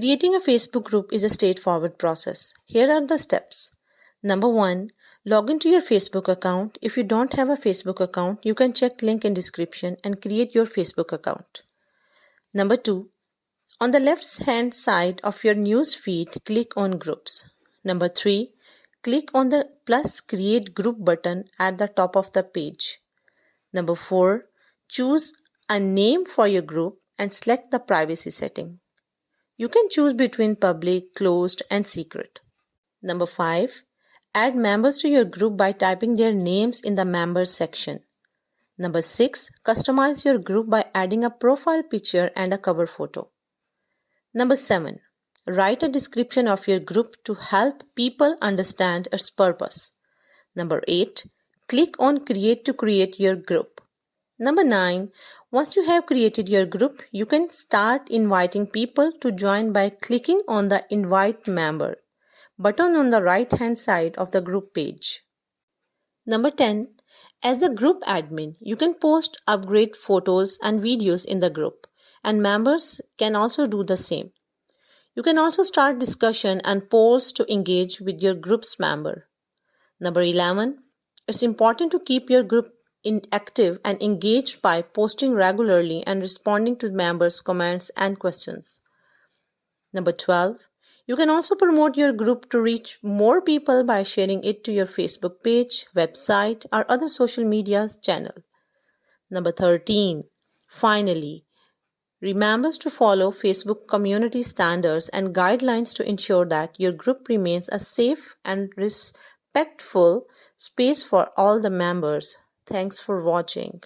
Creating a Facebook group is a straightforward process. Here are the steps. Number 1. Log into your Facebook account. If you don't have a Facebook account, you can check link in description and create your Facebook account. Number 2. On the left hand side of your news feed, click on Groups. Number 3. Click on the plus Create Group button at the top of the page. Number 4. Choose a name for your group and select the privacy setting. You can choose between public, closed, and secret. Number 5. Add members to your group by typing their names in the Members section. Number 6. Customize your group by adding a profile picture and a cover photo. Number 7. Write a description of your group to help people understand its purpose. Number 8. Click on Create to create your group. Number 9. Once you have created your group, you can start inviting people to join by clicking on the Invite Member button on the right hand side of the group page. Number 10. As the group admin, you can post upgrade photos and videos in the group, and members can also do the same. You can also start discussion and polls to engage with your group's member. Number 11. It's important to keep your group active and engaged by posting regularly and responding to members' comments and questions. Number 12. You can also promote your group to reach more people by sharing it to your Facebook page, website, or other social media channel. Number 13. Finally, remember to follow Facebook community standards and guidelines to ensure that your group remains a safe and respectful space for all the members. Thanks for watching.